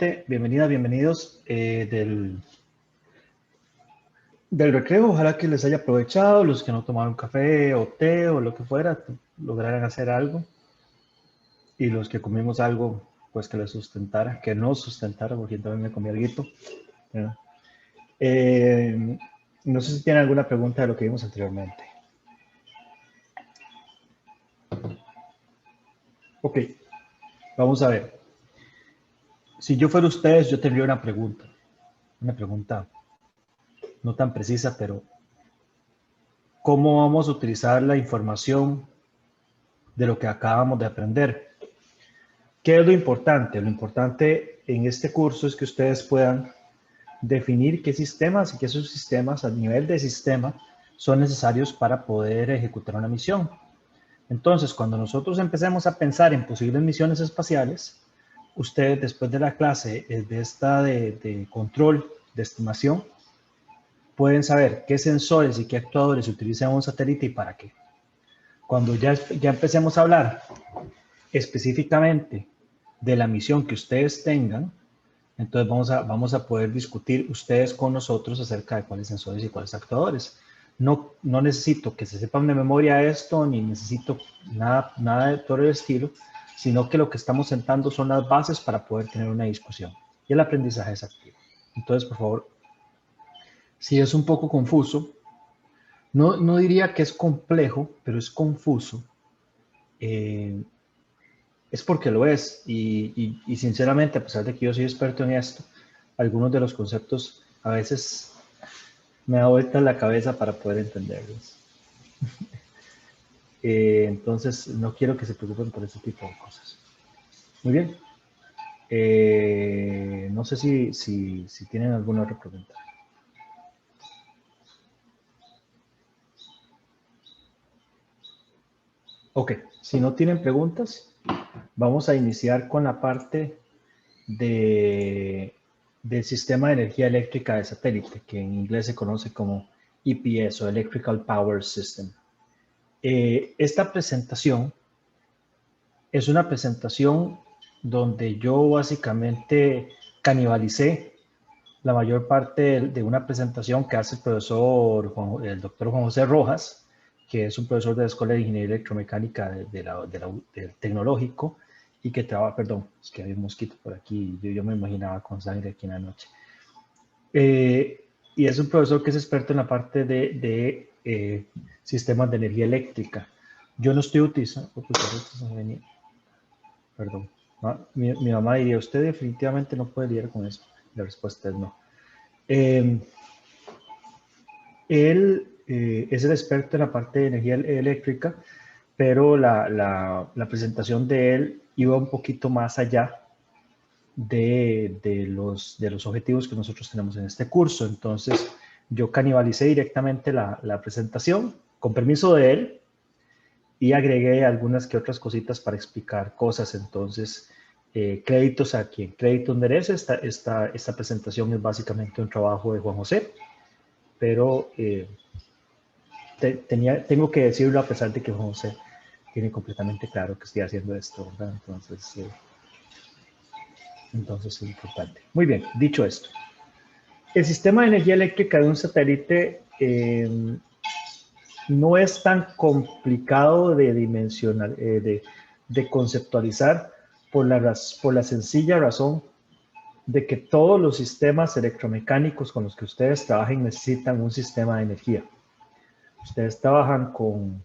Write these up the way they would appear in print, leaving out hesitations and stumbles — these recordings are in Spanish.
nuevamente, bienvenidas, bienvenidos del recreo. Ojalá que les haya aprovechado, los que no tomaron café o té o lo que fuera, lograran hacer algo. Y los que comimos algo, pues que les sustentara, que no sustentara, porque yo también me comí alguito. No sé si tienen alguna pregunta de lo que vimos anteriormente. Ok, vamos a ver. Si yo fuera ustedes, yo tendría una pregunta no tan precisa, pero ¿cómo vamos a utilizar la información de lo que acabamos de aprender? ¿Qué es lo importante? Lo importante en este curso es que ustedes puedan definir qué sistemas y qué subsistemas a nivel de sistema son necesarios para poder ejecutar una misión. Entonces, cuando nosotros empecemos a pensar en posibles misiones espaciales, ustedes después de la clase de control, de estimación, pueden saber qué sensores y qué actuadores utilizan un satélite y para qué. Cuando ya empecemos a hablar específicamente de la misión que ustedes tengan, entonces vamos a poder discutir ustedes con nosotros acerca de cuáles sensores y cuáles actuadores. No necesito que se sepan de memoria esto, ni necesito nada de todo el estilo, sino que lo que estamos sentando son las bases para poder tener una discusión. Y el aprendizaje es activo. Entonces, por favor, si es un poco confuso, no diría que es complejo, pero es confuso, es porque lo es. Y sinceramente, a pesar de que yo soy experto en esto, algunos de los conceptos a veces me da vuelta la cabeza para poder entenderlos. Entonces, no quiero que se preocupen por ese tipo de cosas. Muy bien. No sé si tienen alguna otra pregunta. Ok, si no tienen preguntas, vamos a iniciar con la parte del sistema de energía eléctrica de satélite, que en inglés se conoce como EPS o Electrical Power System. Esta presentación es una presentación donde yo básicamente canibalicé la mayor parte de una presentación que hace el doctor Juan José Rojas, que es un profesor de la Escuela de Ingeniería Electromecánica del Tecnológico, y que trabaja, perdón, es que había un mosquito por aquí, yo me imaginaba con sangre aquí en la noche. Y es un profesor que es experto en la parte de sistemas de energía eléctrica. Yo no estoy utilizando, perdón, mi mamá diría, usted definitivamente no puede lidiar con eso. La respuesta es no. Él es el experto en la parte de energía eléctrica, pero la presentación de él iba un poquito más allá de los objetivos que nosotros tenemos en este curso. Entonces, yo canibalicé directamente la presentación, con permiso de él, y agregué algunas que otras cositas para explicar cosas. Entonces, créditos a quien crédito merece. Esta presentación es básicamente un trabajo de Juan José, pero tengo que decirlo a pesar de que Juan José tiene completamente claro que estoy haciendo esto, ¿verdad? Entonces es importante. Muy bien, dicho esto. El sistema de energía eléctrica de un satélite no es tan complicado de dimensionar, de conceptualizar por la sencilla razón de que todos los sistemas electromecánicos con los que ustedes trabajen necesitan un sistema de energía. Ustedes trabajan con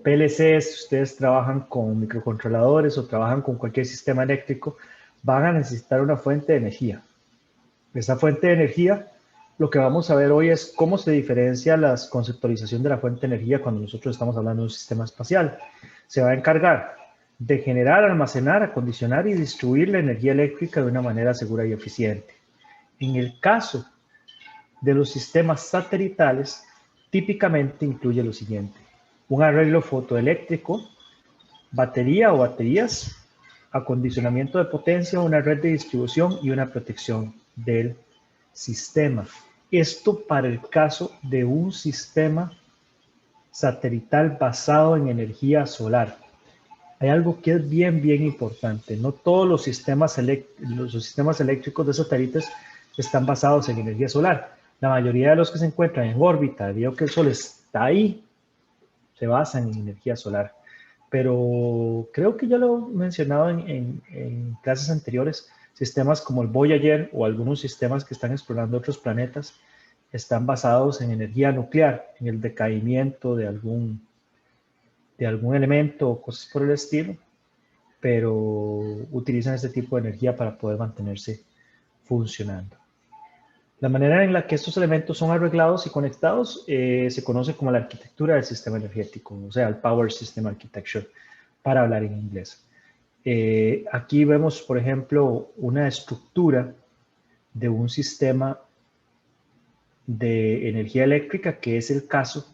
PLCs, ustedes trabajan con microcontroladores o trabajan con cualquier sistema eléctrico, van a necesitar una fuente de energía. Esa fuente de energía, lo que vamos a ver hoy es cómo se diferencia la conceptualización de la fuente de energía cuando nosotros estamos hablando de un sistema espacial. Se va a encargar de generar, almacenar, acondicionar y distribuir la energía eléctrica de una manera segura y eficiente. En el caso de los sistemas satelitales, típicamente incluye lo siguiente: un arreglo fotoeléctrico, batería o baterías, acondicionamiento de potencia, una red de distribución y una protección del sistema. Esto para el caso de un sistema satelital basado en energía solar. hay algo que es bien, bien importante. No todos los sistemas eléctricos de satélites están basados en energía solar. La mayoría de los que se encuentran en órbita, debido a que el Sol está ahí, se basan en energía solar. Pero creo que ya lo he mencionado en clases anteriores, sistemas como el Voyager o algunos sistemas que están explorando otros planetas están basados en energía nuclear, en el decaimiento de algún elemento o cosas por el estilo, pero utilizan este tipo de energía para poder mantenerse funcionando. La manera en la que estos elementos son arreglados y conectados se conoce como la arquitectura del sistema energético, o sea, el Power System Architecture, para hablar en inglés. Aquí vemos, por ejemplo, una estructura de un sistema de energía eléctrica, que es el caso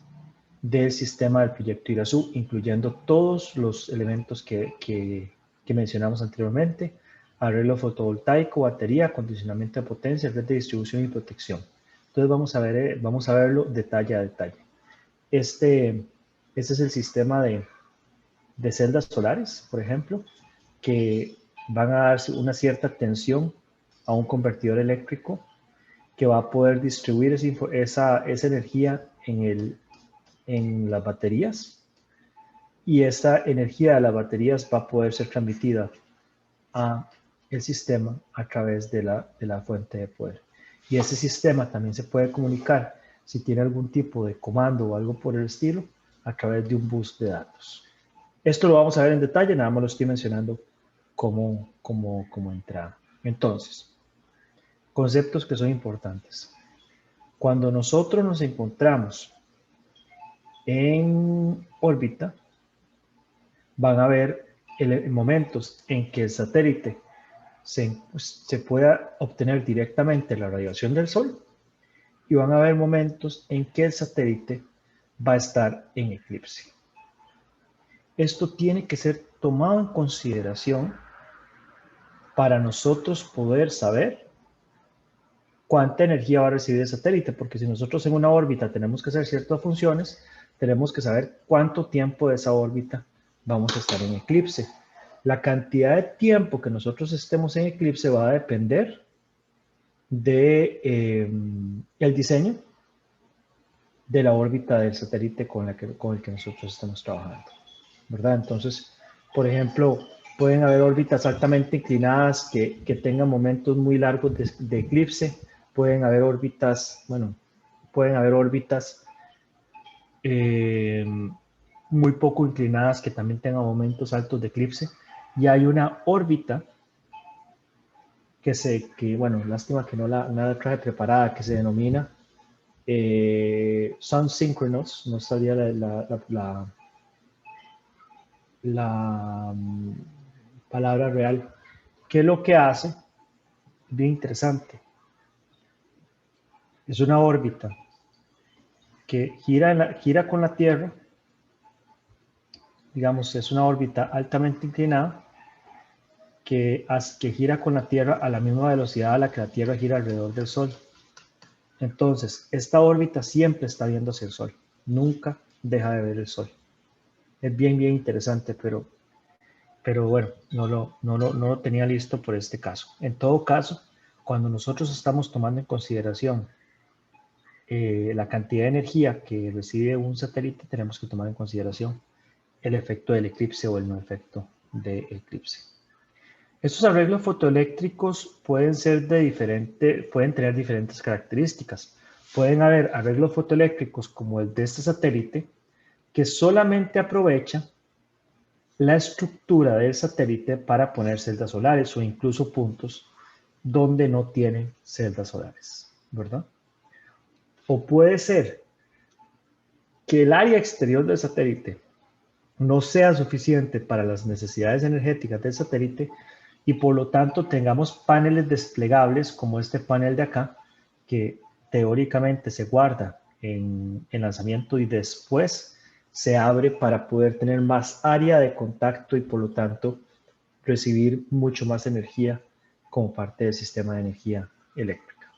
del sistema del proyecto Irazú, incluyendo todos los elementos que mencionamos anteriormente: arreglo fotovoltaico, batería, acondicionamiento de potencia, red de distribución y protección. Entonces vamos a verlo detalle a detalle. Este es el sistema de celdas solares, por ejemplo, que van a dar una cierta tensión a un convertidor eléctrico que va a poder distribuir esa energía en las baterías, y esta energía de las baterías va a poder ser transmitida a el sistema a través de la fuente de poder. Y ese sistema también se puede comunicar, si tiene algún tipo de comando o algo por el estilo, a través de un bus de datos. Esto lo vamos a ver en detalle, nada más lo estoy mencionando como entrada. Entonces, conceptos que son importantes. Cuando nosotros nos encontramos en órbita, van a haber momentos en que el satélite se pueda obtener directamente la radiación del Sol, y van a haber momentos en que el satélite va a estar en eclipse. Esto tiene que ser tomado en consideración para nosotros poder saber cuánta energía va a recibir el satélite, porque si nosotros en una órbita tenemos que hacer ciertas funciones, tenemos que saber cuánto tiempo de esa órbita vamos a estar en eclipse. La cantidad de tiempo que nosotros estemos en eclipse va a depender de el diseño de la órbita del satélite con el que nosotros estamos trabajando, ¿verdad? Entonces, por ejemplo, pueden haber órbitas altamente inclinadas que tengan momentos muy largos de eclipse. Pueden haber órbitas, muy poco inclinadas que también tengan momentos altos de eclipse. Y hay una órbita bueno, lástima que no la traje preparada, que se denomina Sun Synchronous, no sabía la palabra real. ¿Qué es lo que hace? Bien interesante. Es una órbita que gira con la Tierra, digamos, es una órbita altamente inclinada que gira con la Tierra a la misma velocidad a la que la Tierra gira alrededor del Sol. Entonces, esta órbita siempre está viendo hacia el Sol, nunca deja de ver el Sol. Es bien, bien interesante, pero bueno, no lo tenía listo por este caso. En todo caso, cuando nosotros estamos tomando en consideración la cantidad de energía que recibe un satélite, tenemos que tomar en consideración el efecto del eclipse o el no efecto del eclipse. Estos arreglos fotoeléctricos pueden tener diferentes características. Pueden haber arreglos fotoeléctricos como el de este satélite, que solamente aprovecha la estructura del satélite para poner celdas solares, o incluso puntos donde no tienen celdas solares, ¿verdad? O puede ser que el área exterior del satélite no sea suficiente para las necesidades energéticas del satélite, y por lo tanto tengamos paneles desplegables como este panel de acá, que teóricamente se guarda en lanzamiento y después se abre para poder tener más área de contacto y por lo tanto recibir mucho más energía como parte del sistema de energía eléctrica.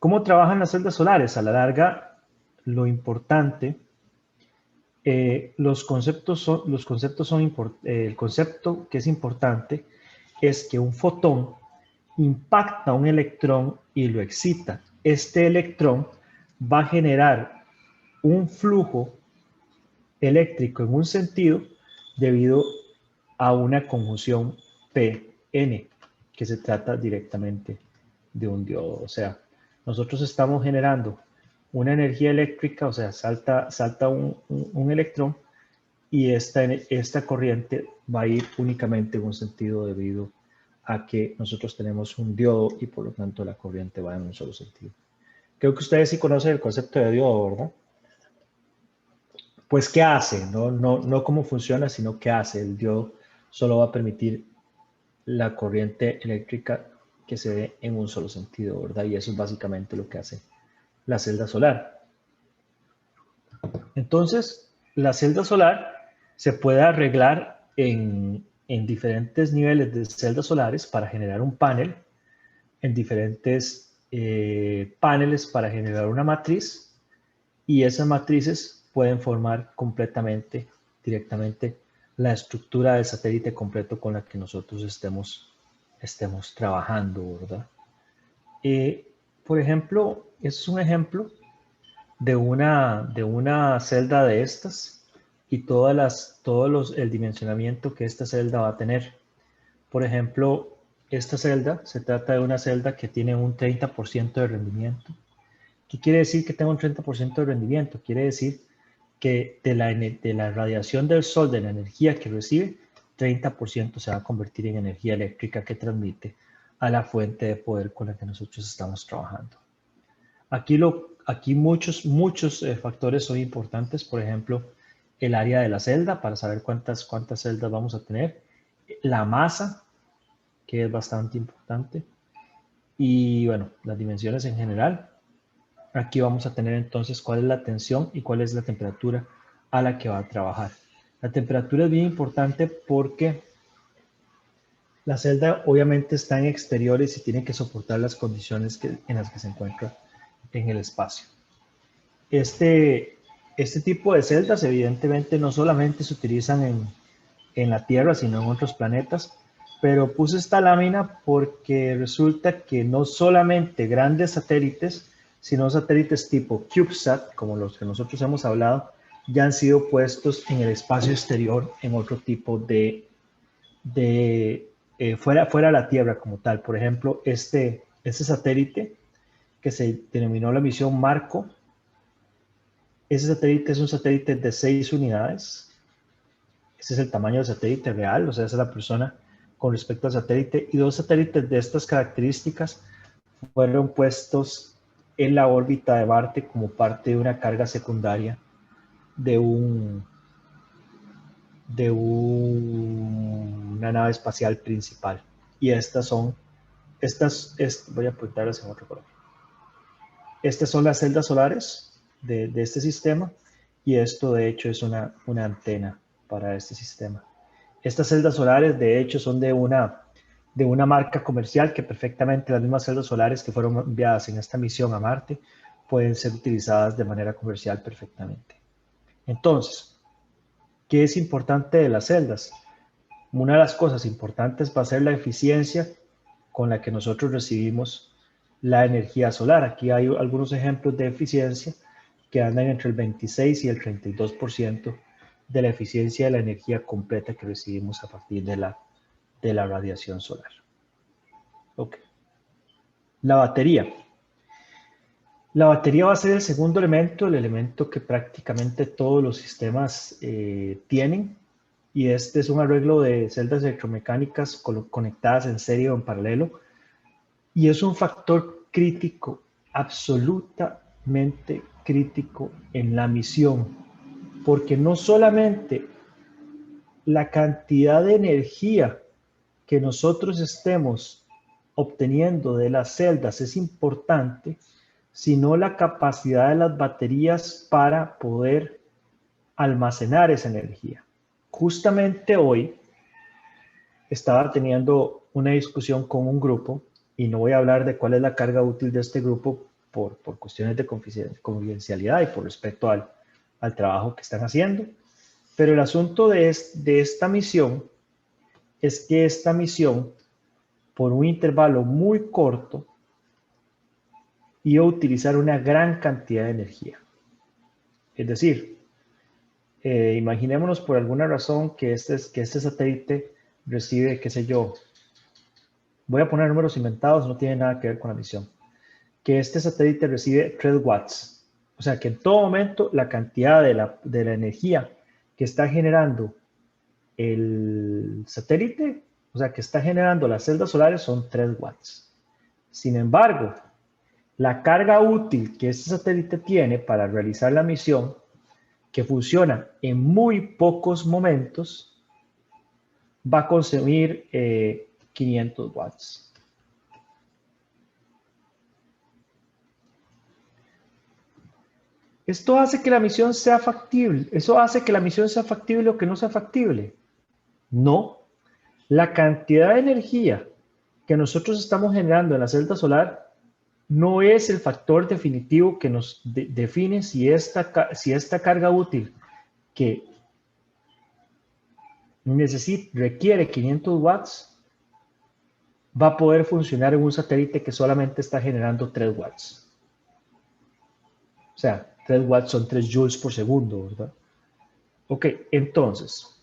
¿Cómo trabajan las celdas solares? A la larga, lo importante los conceptos son el concepto que es importante es que un fotón impacta a un electrón y lo excita. Este electrón va a generar un flujo eléctrico en un sentido debido a una conjunción P-N, que se trata directamente de un diodo. O sea, nosotros estamos generando una energía eléctrica, o sea, salta un electrón y esta corriente va a ir únicamente en un sentido debido a que nosotros tenemos un diodo y por lo tanto la corriente va en un solo sentido. Creo que ustedes sí conocen el concepto de diodo, ¿verdad? Pues, ¿qué hace? No cómo funciona, sino qué hace. El diodo solo va a permitir la corriente eléctrica que se dé en un solo sentido, ¿verdad? Y eso es básicamente lo que hace la celda solar. Entonces, la celda solar se puede arreglar en diferentes niveles de celdas solares para generar un panel, en diferentes paneles para generar una matriz, y esas matrices pueden formar completamente, directamente, la estructura del satélite completo con la que nosotros estemos trabajando, ¿verdad? Por ejemplo, es un ejemplo de una celda de estas y el dimensionamiento que esta celda va a tener. Por ejemplo, esta celda se trata de una celda que tiene un 30% de rendimiento. ¿Qué quiere decir que tenga un 30% de rendimiento? Quiere decir que de la radiación del sol, de la energía que recibe, 30% se va a convertir en energía eléctrica que transmite a la fuente de poder con la que nosotros estamos trabajando. Aquí muchos factores son importantes, por ejemplo, el área de la celda para saber cuántas celdas vamos a tener, la masa, que es bastante importante, y bueno, las dimensiones en general. Aquí vamos a tener entonces cuál es la tensión y cuál es la temperatura a la que va a trabajar. La temperatura es bien importante porque la celda obviamente está en exteriores y tiene que soportar las condiciones en las que se encuentra en el espacio. Este tipo de celdas evidentemente no solamente se utilizan en la Tierra, sino en otros planetas, pero puse esta lámina porque resulta que no solamente grandes satélites, sino satélites tipo CubeSat, como los que nosotros hemos hablado, ya han sido puestos en el espacio exterior en otro tipo fuera de la Tierra como tal. Por ejemplo, este satélite que se denominó la misión Marco. Ese satélite es un satélite de 6 unidades. Ese es el tamaño del satélite real, o sea, esa es la persona con respecto al satélite. Y 2 satélites de estas características fueron puestos en la órbita de Marte como parte de una carga secundaria de una nave espacial principal. Y voy a apuntarlas en otro color. Estas son las celdas solares de este sistema, y esto de hecho es una antena para este sistema. Estas celdas solares de hecho son de una marca comercial que perfectamente las mismas celdas solares que fueron enviadas en esta misión a Marte pueden ser utilizadas de manera comercial perfectamente. Entonces, ¿qué es importante de las celdas? Una de las cosas importantes va a ser la eficiencia con la que nosotros recibimos la energía solar. Aquí hay algunos ejemplos de eficiencia que andan entre el 26 y el 32% de la eficiencia de la energía completa que recibimos a partir de la radiación solar. Ok. La batería. La batería va a ser el segundo elemento, el elemento que prácticamente todos los sistemas tienen. Y este es un arreglo de celdas electromecánicas conectadas en serie o en paralelo. Y es un factor crítico, absolutamente crítico en la misión, porque no solamente la cantidad de energía que nosotros estemos obteniendo de las celdas es importante, sino la capacidad de las baterías para poder almacenar esa energía. Justamente hoy estaba teniendo una discusión con un grupo, y no voy a hablar de cuál es la carga útil de este grupo por cuestiones de confidencialidad y por respeto al trabajo que están haciendo. Pero el asunto de esta misión es que esta misión, por un intervalo muy corto, iba a utilizar una gran cantidad de energía. Es decir, imaginémonos por alguna razón que este satélite recibe, qué sé yo, voy a poner números inventados, no tiene nada que ver con la misión, que este satélite recibe 3 watts. O sea que en todo momento la cantidad de la energía que está generando el satélite, o sea que está generando las celdas solares, son 3 watts. Sin embargo, la carga útil que este satélite tiene para realizar la misión, que funciona en muy pocos momentos, va a consumir 500 watts. Esto hace que la misión sea factible. ¿Eso hace que la misión sea factible o que no sea factible? No. La cantidad de energía que nosotros estamos generando en la celda solar no es el factor definitivo que nos define si esta carga útil que requiere 500 watts va a poder funcionar en un satélite que solamente está generando 3 watts. O sea, 3 watts son 3 joules por segundo, ¿verdad? Ok, entonces,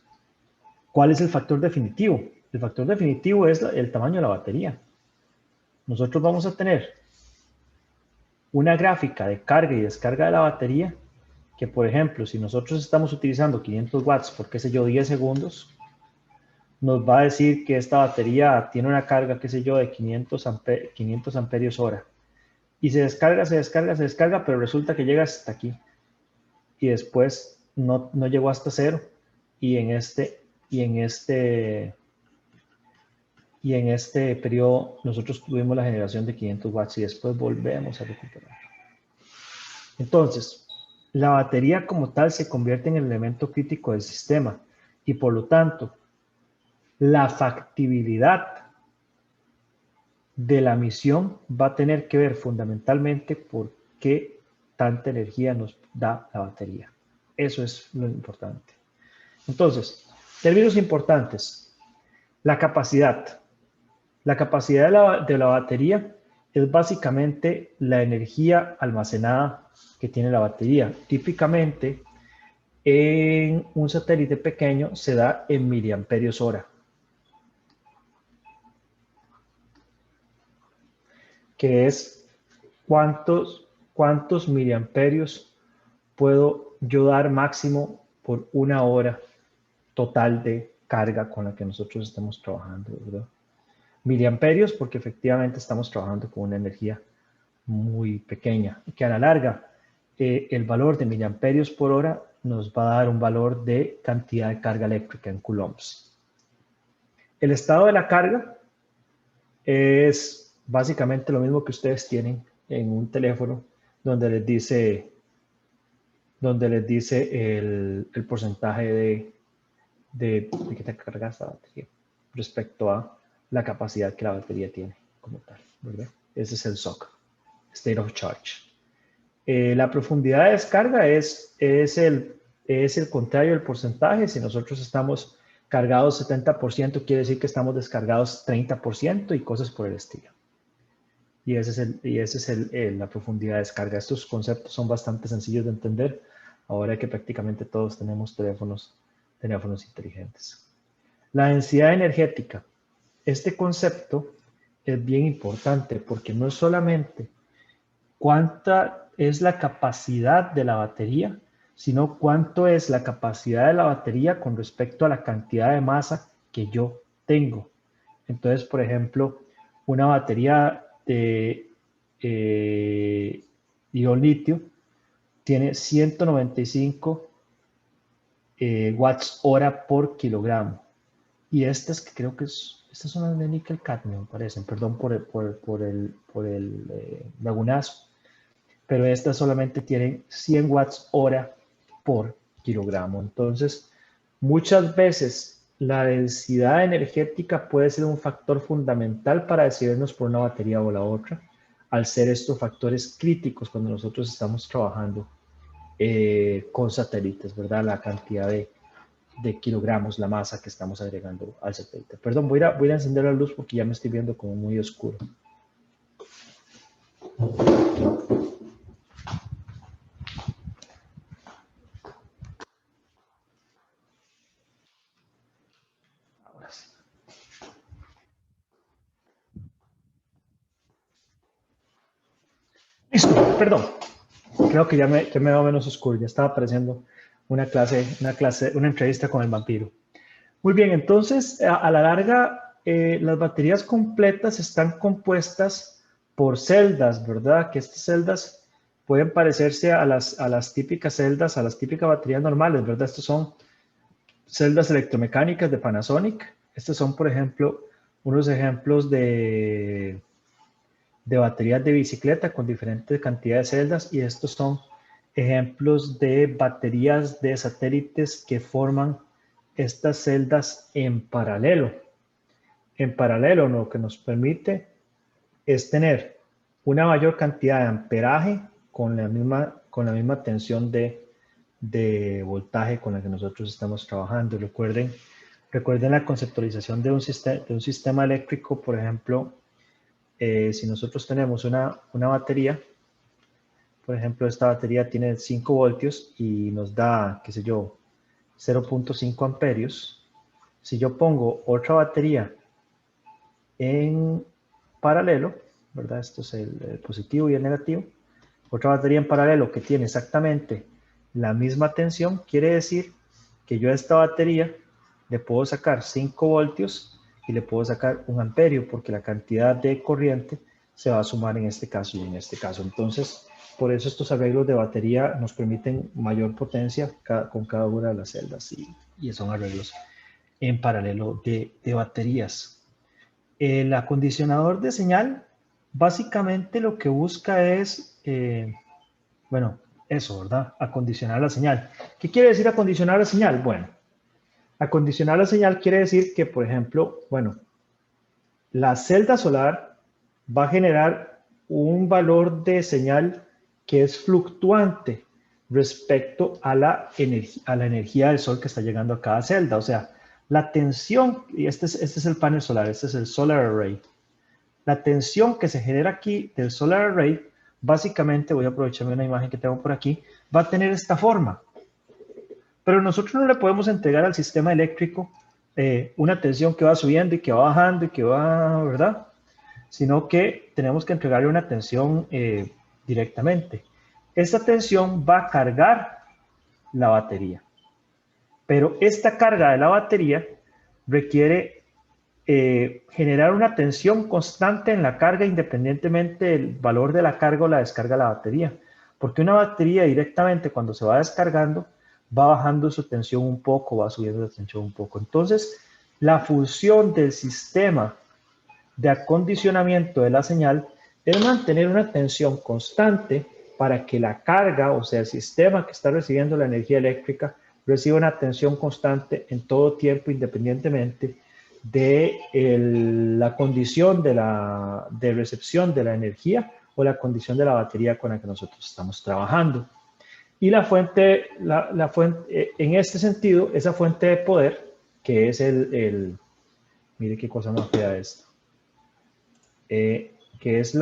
¿cuál es el factor definitivo? El factor definitivo es el tamaño de la batería. Nosotros vamos a tener una gráfica de carga y descarga de la batería que, por ejemplo, si nosotros estamos utilizando 500 watts por, qué sé yo, 10 segundos, nos va a decir que esta batería tiene una carga, qué sé yo, de 500 amperios hora. Y se descarga, pero resulta que llega hasta aquí. Y después no llegó hasta cero. Y en este periodo nosotros tuvimos la generación de 500 watts y después volvemos a recuperar. Entonces, la batería como tal se convierte en el elemento crítico del sistema y por lo tanto, la factibilidad de la misión va a tener que ver fundamentalmente por qué tanta energía nos da la batería. Eso es lo importante. Entonces, términos importantes. La capacidad. La capacidad de la batería es básicamente la energía almacenada que tiene la batería. Típicamente, en un satélite pequeño se da en miliamperios hora, que es cuántos miliamperios puedo yo dar máximo por una hora total de carga con la que nosotros estamos trabajando, ¿verdad? Miliamperios porque efectivamente estamos trabajando con una energía muy pequeña, que a la larga el valor de miliamperios por hora nos va a dar un valor de cantidad de carga eléctrica en coulombs. El estado de la carga es básicamente lo mismo que ustedes tienen en un teléfono donde les dice el porcentaje de que te cargas la batería respecto a la capacidad que la batería tiene como tal, ¿verdad? Ese es el SOC, State of Charge. La profundidad de descarga es el contrario del porcentaje. Si nosotros estamos cargados 70%, quiere decir que estamos descargados 30% y cosas por el estilo. Y esa es la profundidad de descarga. Estos conceptos son bastante sencillos de entender ahora que prácticamente todos tenemos teléfonos inteligentes. La densidad energética. Este concepto es bien importante porque no es solamente cuánta es la capacidad de la batería, sino cuánto es la capacidad de la batería con respecto a la cantidad de masa que yo tengo. Entonces, por ejemplo, una batería de ion litio tiene 195 watts hora por kilogramo. Y estas que creo que estas son las de níquel cadmio, me parecen, perdón por el lagunazo, pero estas solamente tienen 100 watts hora por kilogramo. Entonces, muchas veces la densidad energética puede ser un factor fundamental para decidirnos por una batería o la otra, al ser estos factores críticos cuando nosotros estamos trabajando con satélites, ¿verdad? La cantidad de kilogramos, la masa que estamos agregando al satélite. Perdón, voy a encender la luz porque ya me estoy viendo como muy oscuro. Ahora sí. Listo, perdón. Creo que ya me veo menos oscuro. Ya estaba apareciendo una entrevista con el vampiro. Muy bien, entonces, a la larga, las baterías completas están compuestas por celdas, ¿verdad? Que estas celdas pueden parecerse a las típicas celdas, a las típicas baterías normales, ¿verdad? Estas son celdas electromecánicas de Panasonic. Estos son, por ejemplo, unos ejemplos de baterías de bicicleta con diferentes cantidades de celdas, y estos son ejemplos de baterías de satélites que forman estas celdas en paralelo. En paralelo, lo que nos permite es tener una mayor cantidad de amperaje con la misma tensión de voltaje con la que nosotros estamos trabajando. Recuerden la conceptualización de un sistema eléctrico. Por ejemplo, si nosotros tenemos una batería, por ejemplo, esta batería tiene 5 voltios y nos da, qué sé yo, 0.5 amperios. Si yo pongo otra batería en paralelo, ¿verdad? Esto es el positivo y el negativo. Otra batería en paralelo que tiene exactamente la misma tensión, quiere decir que yo a esta batería le puedo sacar 5 voltios y le puedo sacar 1 amperio, porque la cantidad de corriente se va a sumar en este caso y en este caso. Entonces, por eso estos arreglos de batería nos permiten mayor potencia con cada una de las celdas, y son arreglos en paralelo de baterías. El acondicionador de señal básicamente lo que busca es, bueno, eso, ¿verdad? Acondicionar la señal. ¿Qué quiere decir acondicionar la señal? Bueno, acondicionar la señal quiere decir que, por ejemplo, bueno, la celda solar va a generar un valor de señal que es fluctuante respecto a la energía del sol que está llegando a cada celda. O sea, la tensión, y este es el panel solar, este es el solar array. La tensión que se genera aquí del solar array, básicamente, voy a aprovecharme una imagen que tengo por aquí, va a tener esta forma. Pero nosotros no le podemos entregar al sistema eléctrico una tensión que va subiendo y que va bajando y que va, ¿verdad? Sino que tenemos que entregarle una tensión directamente. Esta tensión va a cargar la batería. Pero esta carga de la batería requiere generar una tensión constante en la carga independientemente del valor de la carga o la descarga de la batería. Porque una batería directamente cuando se va descargando va bajando su tensión un poco, va subiendo la tensión un poco. Entonces, la función del sistema de acondicionamiento de la señal es mantener una tensión constante para que la carga, o sea, el sistema que está recibiendo la energía eléctrica, reciba una tensión constante en todo tiempo, independientemente de la condición de recepción de la energía o la condición de la batería con la que nosotros estamos trabajando. Y la fuente, en este sentido, esa fuente de poder, que es mire qué cosa más fea esto, que es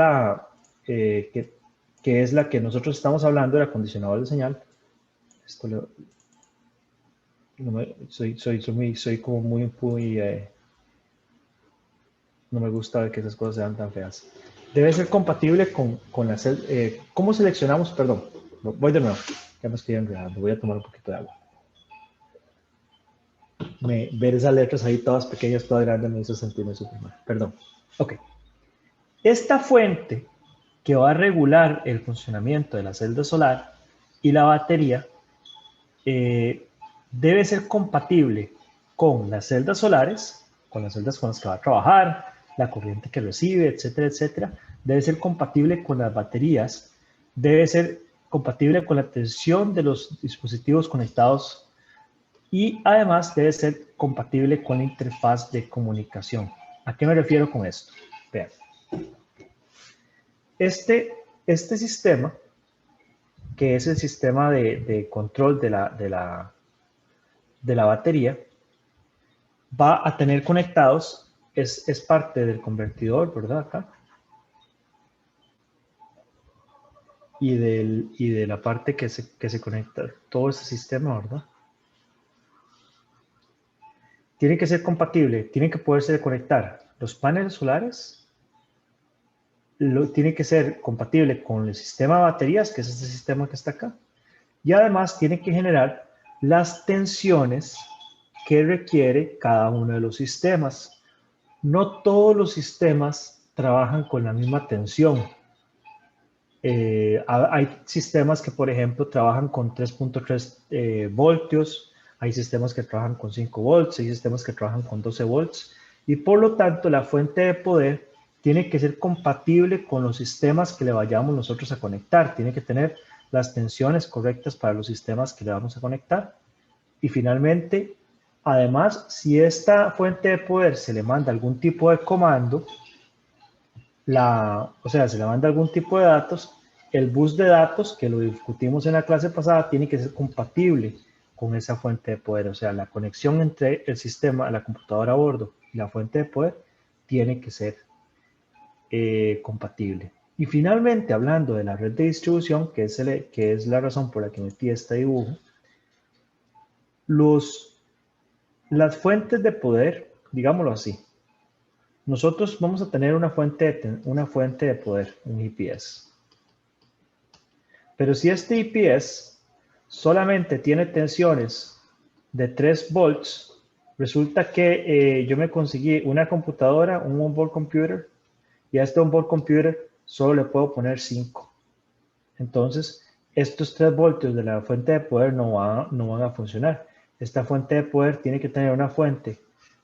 que es la que nosotros estamos hablando, el acondicionador de señal. Esto soy como muy no me gusta que esas cosas sean tan feas. Debe ser compatible con la ¿cómo seleccionamos? Perdón, voy de nuevo. Ya me estoy enredando. Voy a tomar un poquito de agua. Ver esas letras ahí todas pequeñas, todas grandes, me hizo sentirme súper mal. Perdón. Ok. Esta fuente que va a regular el funcionamiento de la celda solar y la batería debe ser compatible con las celdas solares, con las celdas con las que va a trabajar, la corriente que recibe, etcétera, etcétera. Debe ser compatible con las baterías, debe ser compatible con la tensión de los dispositivos conectados y además debe ser compatible con la interfaz de comunicación. ¿A qué me refiero con esto? Vean. Este sistema que es el sistema de control de la batería, va a tener conectados, es parte del convertidor, ¿verdad? Acá. Y de la parte que se conecta, todo ese sistema, ¿verdad? Tiene que ser compatible, tiene que poderse conectar los paneles solares, tiene que ser compatible con el sistema de baterías, que es este sistema que está acá, y además tiene que generar las tensiones que requiere cada uno de los sistemas. No todos los sistemas trabajan con la misma tensión. Hay sistemas que, por ejemplo, trabajan con 3.3 voltios, hay sistemas que trabajan con 5 volts, hay sistemas que trabajan con 12 volts, y por lo tanto la fuente de poder tiene que ser compatible con los sistemas que le vayamos nosotros a conectar, tiene que tener las tensiones correctas para los sistemas que le vamos a conectar. Y finalmente, además, si esta fuente de poder se le manda algún tipo de comando, o sea, se le manda algún tipo de datos, el bus de datos, que lo discutimos en la clase pasada, tiene que ser compatible con esa fuente de poder. O sea, la conexión entre el sistema, la computadora a bordo y la fuente de poder tiene que ser compatible. Y finalmente, hablando de la red de distribución, que es la razón por la que metí este dibujo, las fuentes de poder, digámoslo así, nosotros vamos a tener una fuente de poder, un IPS. Pero si este IPS solamente tiene tensiones de 3 volts, resulta que yo me conseguí una computadora, un onboard computer, y a este onboard computer solo le puedo poner 5. Entonces, estos 3 voltios de la fuente de poder no van a funcionar. Esta fuente de poder tiene que tener una fuente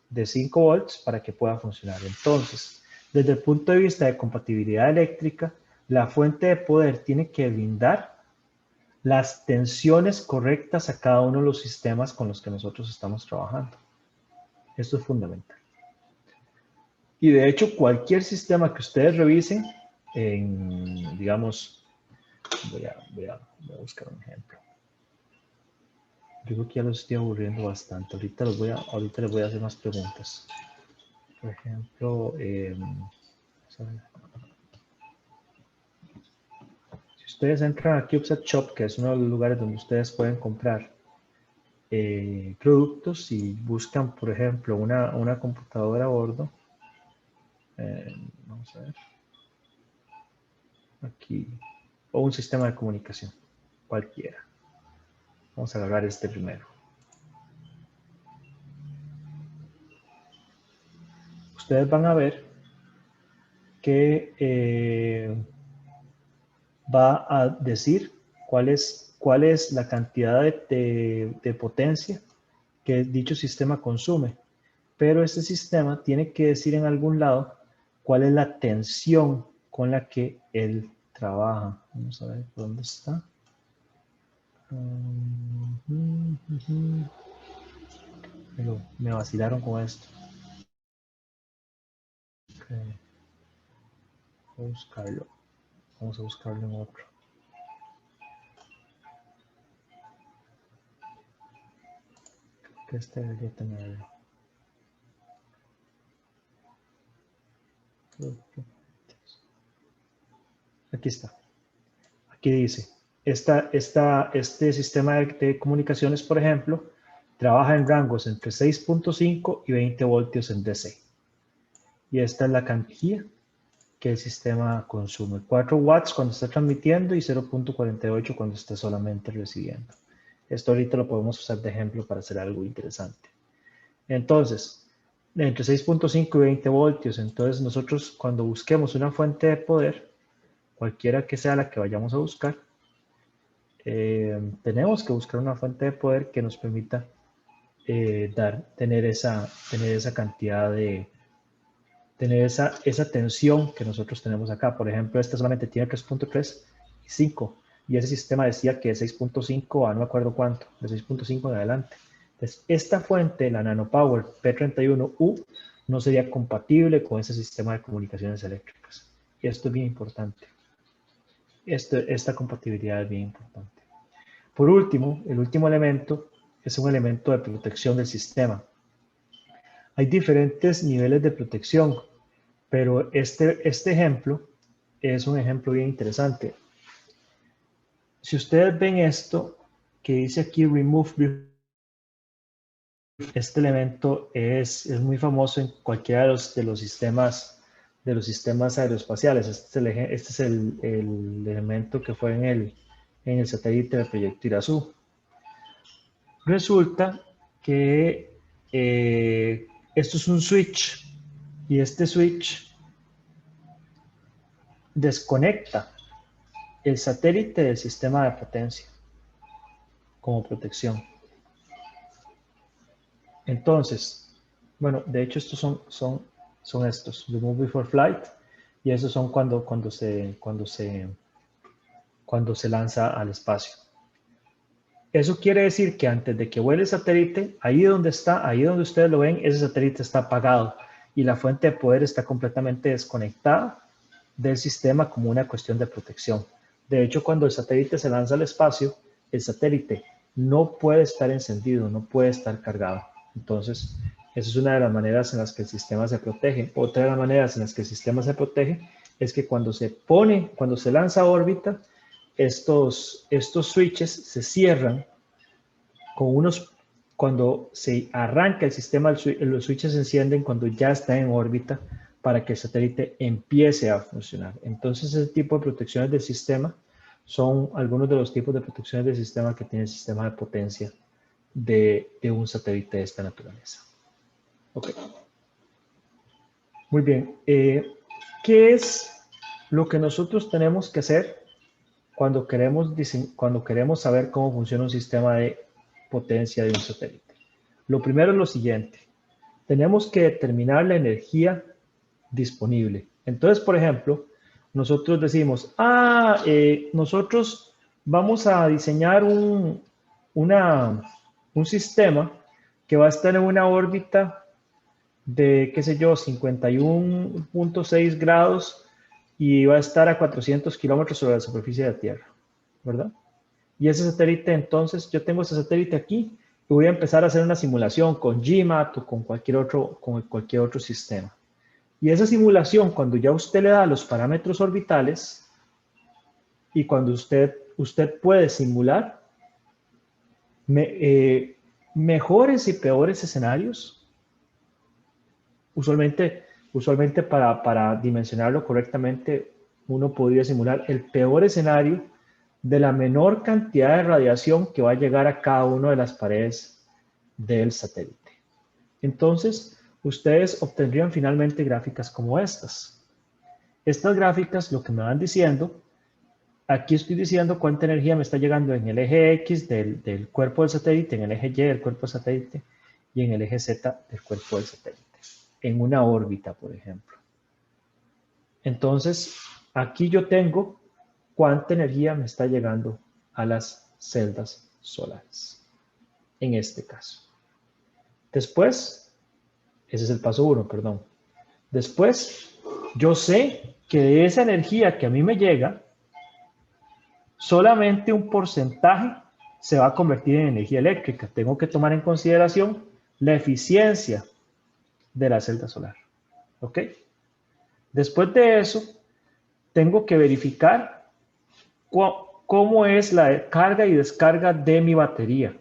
de 5 volts para que pueda funcionar. Entonces, desde el punto de vista de compatibilidad eléctrica, la fuente de poder tiene que brindar las tensiones correctas a cada uno de los sistemas con los que nosotros estamos trabajando. Esto es fundamental. Y de hecho, cualquier sistema que ustedes revisen, digamos, voy a buscar un ejemplo. Yo creo que ya los estoy aburriendo bastante. Ahorita les voy a hacer más preguntas. Por ejemplo, si ustedes entran a CubeSat Shop, que es uno de los lugares donde ustedes pueden comprar productos y buscan, por ejemplo, una computadora a bordo, vamos a ver, aquí, o un sistema de comunicación, cualquiera. Vamos a agarrar este primero. Ustedes van a ver que va a decir cuál es la cantidad de potencia que dicho sistema consume. Pero este sistema tiene que decir en algún lado cuál es la tensión con la que él trabaja. Vamos a ver por dónde está. Pero me vacilaron con esto. Okay. Voy a buscarlo. Vamos a buscarlo en otro. Creo que este debería tenerlo. Aquí está. Aquí dice, este sistema de comunicaciones, por ejemplo, trabaja en rangos entre 6.5 y 20 voltios en DC. Y esta es la cantidad que el sistema consume. 4 watts cuando está transmitiendo y 0.48 cuando está solamente recibiendo. Esto ahorita lo podemos usar de ejemplo para hacer algo interesante. Entonces, entre 6.5 y 20 voltios, entonces nosotros cuando busquemos una fuente de poder, cualquiera que sea la que vayamos a buscar, tenemos que buscar una fuente de poder que nos permita tener esa cantidad tener esa tensión que nosotros tenemos acá. Por ejemplo, esta solamente tiene 3.3 y 5, y ese sistema decía que de 6.5 a no me acuerdo cuánto, de 6.5 en adelante. Entonces, esta fuente, la NanoPower P31U, no sería compatible con ese sistema de comunicaciones eléctricas. Y esto es bien importante. esta compatibilidad es bien importante. Por último, el último elemento es un elemento de protección del sistema. Hay diferentes niveles de protección, pero este ejemplo es un ejemplo bien interesante. Si ustedes ven esto que dice aquí Remove, este elemento es muy famoso en cualquiera de los sistemas aeroespaciales. Este es el elemento que fue en el satélite del proyecto Irazú. Resulta que esto es un switch y este switch desconecta el satélite del sistema de potencia como protección. Entonces, bueno, de hecho estos son estos, Remove Before Flight, y esos son cuando se lanza al espacio. Eso quiere decir que antes de que vuele el satélite, ahí donde ustedes lo ven, ese satélite está apagado y la fuente de poder está completamente desconectada del sistema como una cuestión de protección. De hecho, cuando el satélite se lanza al espacio, el satélite no puede estar encendido, no puede estar cargado. Entonces, esa es una de las maneras en las que el sistema se protege. Otra de las maneras en las que el sistema se protege es que cuando se lanza a órbita, estos switches se cierran con cuando se arranca el sistema, los switches se encienden cuando ya está en órbita para que el satélite empiece a funcionar. Entonces, ese tipo de protecciones del sistema son algunos de los tipos de protecciones del sistema que tiene el sistema de potencia de un satélite de esta naturaleza. Ok. Muy bien. ¿Qué es lo que nosotros tenemos que hacer cuando queremos saber cómo funciona un sistema de potencia de un satélite? Lo primero es lo siguiente. Tenemos que determinar la energía disponible. Entonces, por ejemplo, nosotros decimos, nosotros vamos a diseñar un sistema que va a estar en una órbita de, qué sé yo, 51.6 grados y va a estar a 400 kilómetros sobre la superficie de la Tierra, ¿verdad? Y ese satélite, entonces, yo tengo ese satélite aquí y voy a empezar a hacer una simulación con GMAT o con cualquier otro sistema. Y esa simulación, cuando ya usted le da los parámetros orbitales y cuando usted puede simular mejores y peores escenarios, usualmente para dimensionarlo correctamente, uno podría simular el peor escenario de la menor cantidad de radiación que va a llegar a cada una de las paredes del satélite. Entonces, ustedes obtendrían finalmente gráficas como estas. Estas gráficas lo que me van diciendo, aquí estoy diciendo cuánta energía me está llegando en el eje X del cuerpo del satélite, en el eje Y del cuerpo del satélite y en el eje Z del cuerpo del satélite, en una órbita, por ejemplo. Entonces, aquí yo tengo cuánta energía me está llegando a las celdas solares, en este caso. Después, ese es el paso 1, perdón. Después, yo sé que de esa energía que a mí me llega, solamente un porcentaje se va a convertir en energía eléctrica. Tengo que tomar en consideración la eficiencia de la celda solar. ¿Ok? Después de eso, tengo que verificar cómo es la carga y descarga de mi batería.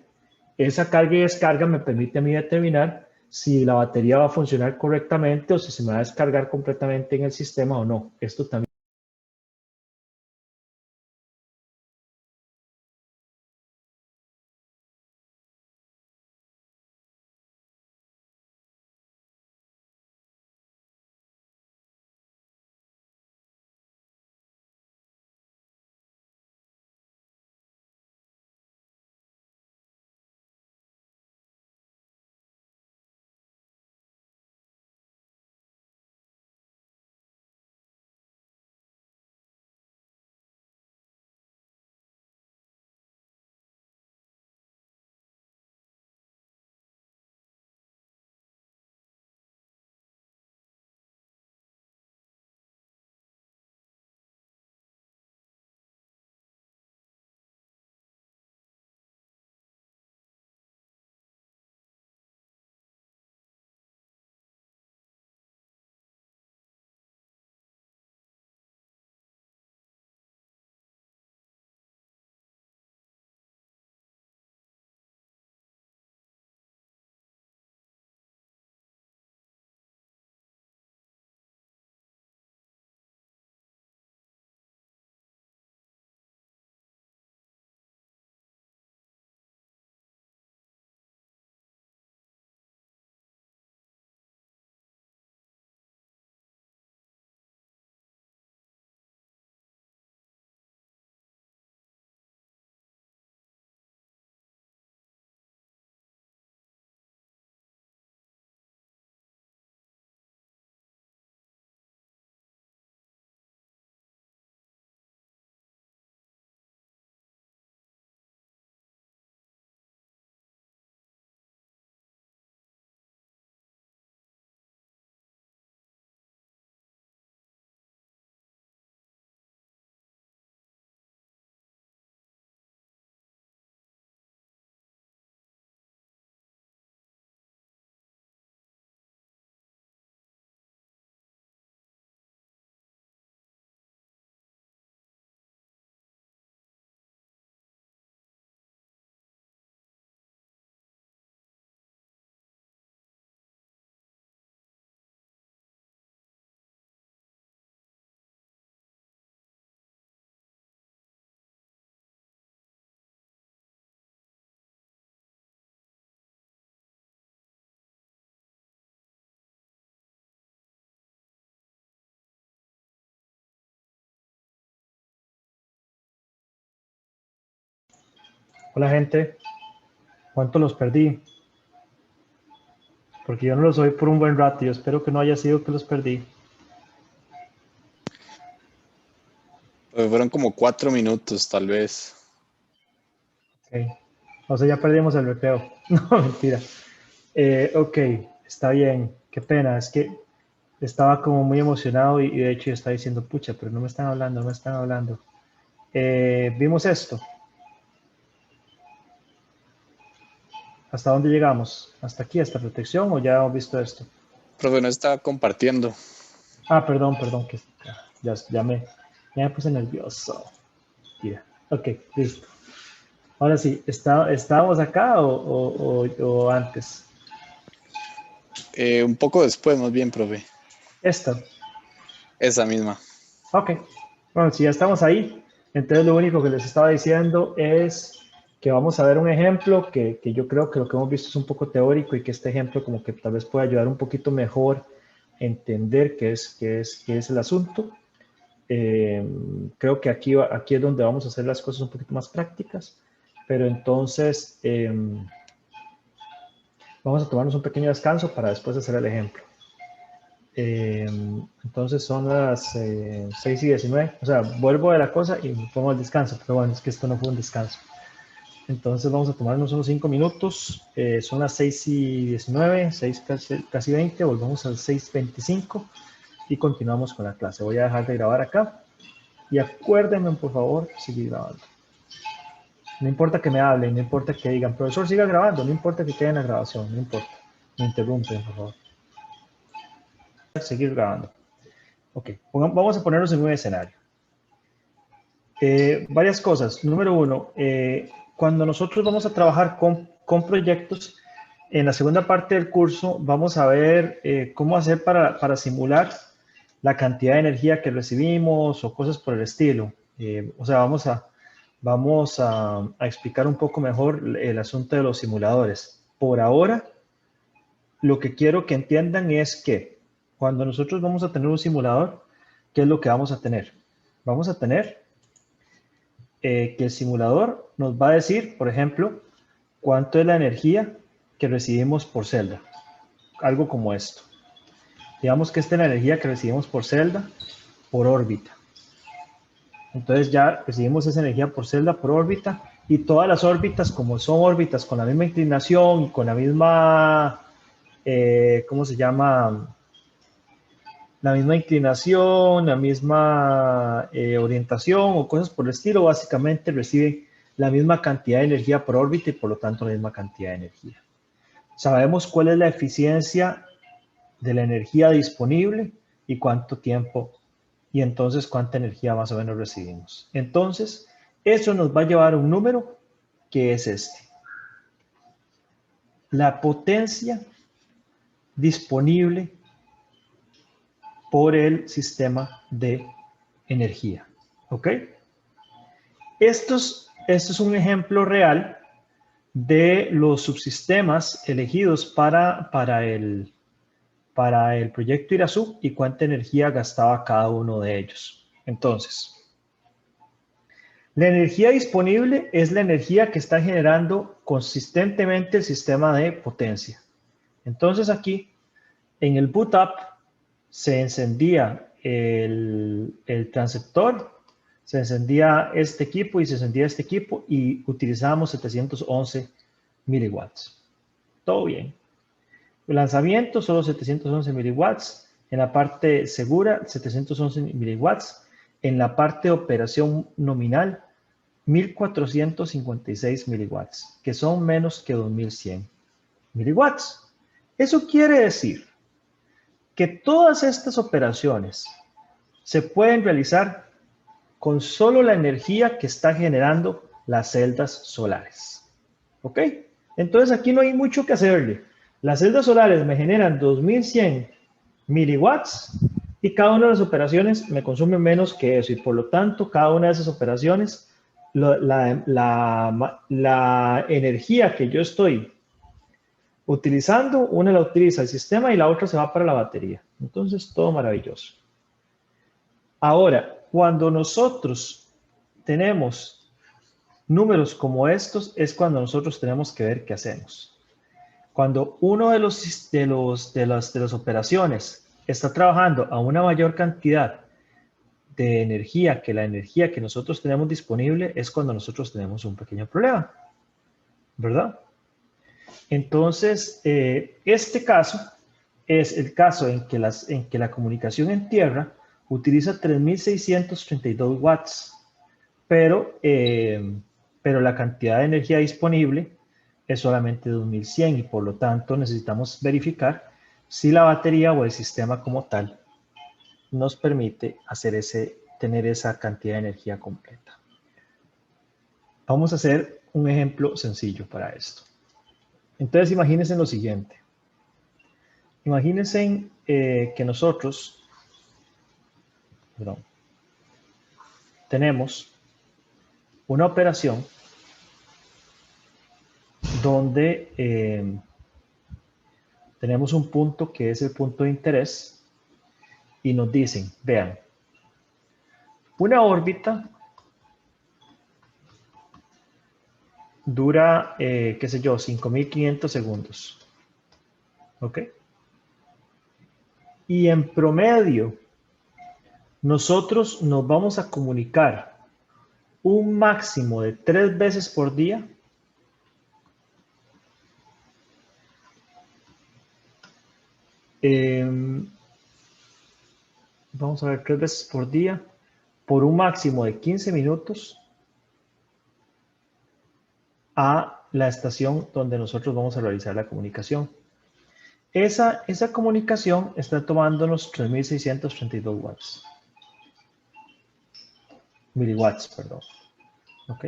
Esa carga y descarga me permite a mí determinar si la batería va a funcionar correctamente o si se me va a descargar completamente en el sistema o no. Esto también Hola gente, ¿cuánto los perdí? Porque yo no los oí por un buen rato. Yo espero que no haya sido que los perdí. Pues fueron como 4 minutos, tal vez. Okay. O sea, ya perdimos el recreo. No, mentira. Ok, está bien. Qué pena. Es que estaba como muy emocionado y de hecho yo estaba diciendo, pucha, pero no me están hablando, no me están hablando. Vimos esto. ¿Hasta dónde llegamos? ¿Hasta aquí, hasta protección o ya hemos visto esto? Profe, no estaba compartiendo. Ah, perdón, perdón, que ya me puse nervioso. Mira. Ok, listo. Ahora sí, ¿estábamos acá o antes? Un poco después, más bien, profe. Esta. Esa misma. Ok. Bueno, si ya estamos ahí, entonces lo único que les estaba diciendo es que vamos a ver un ejemplo que yo creo que lo que hemos visto es un poco teórico y que este ejemplo como que tal vez pueda ayudar un poquito mejor a entender qué es el asunto. Creo que aquí es donde vamos a hacer las cosas un poquito más prácticas, pero entonces vamos a tomarnos un pequeño descanso para después hacer el ejemplo. Entonces son las 6:19, o sea, vuelvo de la cosa y me pongo al descanso, pero bueno, es que esto no fue un descanso. Entonces vamos a tomarnos unos 5 minutos, son las 6:19, 6 casi 20, volvemos al 6:25 y continuamos con la clase. Voy a dejar de grabar acá y acuérdenme por favor seguir grabando. No importa que me hablen, no importa que digan, profesor siga grabando, no importa que quede en la grabación, no importa, me interrumpen por favor. Seguir grabando. Ok, vamos a ponernos en un escenario. Varias cosas. Número uno, cuando nosotros vamos a trabajar con proyectos, en la segunda parte del curso vamos a ver cómo hacer para simular la cantidad de energía que recibimos o cosas por el estilo. O sea, vamos a explicar un poco mejor el asunto de los simuladores. Por ahora, lo que quiero que entiendan es que cuando nosotros vamos a tener un simulador, ¿qué es lo que vamos a tener? Vamos a tener que el simulador nos va a decir, por ejemplo, cuánto es la energía que recibimos por celda. Algo como esto. Digamos que esta es la energía que recibimos por celda por órbita. Entonces ya recibimos esa energía por celda por órbita y todas las órbitas, como son órbitas con la misma inclinación y con la misma, ¿cómo se llama? La misma inclinación, la misma orientación o cosas por el estilo, básicamente reciben la misma cantidad de energía por órbita y por lo tanto la misma cantidad de energía. Sabemos cuál es la eficiencia de la energía disponible y cuánto tiempo y entonces cuánta energía más o menos recibimos. Entonces, eso nos va a llevar a un número que es este. La potencia disponible por el sistema de energía. ¿Ok? Esto es un ejemplo real de los subsistemas elegidos para el proyecto Irazú y cuánta energía gastaba cada uno de ellos. Entonces, la energía disponible es la energía que está generando consistentemente el sistema de potencia. Entonces aquí, en el boot up, se encendía el transceptor, se encendía este equipo y se encendía este equipo y utilizábamos 711 miliwatts. Todo bien. El lanzamiento solo 711 miliwatts. En la parte segura, 711 miliwatts. En la parte de operación nominal, 1456 miliwatts, que son menos que 2100 miliwatts. Eso quiere decir que todas estas operaciones se pueden realizar con solo la energía que está generando las celdas solares. ¿Ok? Entonces aquí no hay mucho que hacerle. Las celdas solares me generan 2100 miliwatts y cada una de las operaciones me consume menos que eso y por lo tanto cada una de esas operaciones la energía que yo estoy utilizando, una la utiliza el sistema y la otra se va para la batería. Entonces todo maravilloso. Ahora, cuando nosotros tenemos Números como estos es cuando nosotros tenemos que ver qué hacemos. Cuando uno de las operaciones está trabajando a una mayor cantidad de energía que la energía que nosotros tenemos disponible, es cuando nosotros tenemos un pequeño problema, ¿verdad? Entonces, este caso es el caso en que la comunicación en tierra utiliza 3.632 watts, pero la cantidad de energía disponible es solamente 2.100 y por lo tanto necesitamos verificar si la batería o el sistema como tal nos permite tener esa cantidad de energía completa. Vamos a hacer un ejemplo sencillo para esto. Entonces imagínense lo siguiente. Imagínense que nosotros tenemos una operación donde tenemos un punto que es el punto de interés y nos dicen, vean, una órbita dura, qué sé yo, 5.500 segundos. ¿Ok? Y en promedio, nosotros nos vamos a comunicar un máximo de 3 veces por día. Vamos a ver, 3 veces por día, por un máximo de 15 minutos a la estación donde nosotros vamos a realizar la comunicación. Esa comunicación está tomándonos 3.632 watts. Miliwatts, perdón. ¿Ok?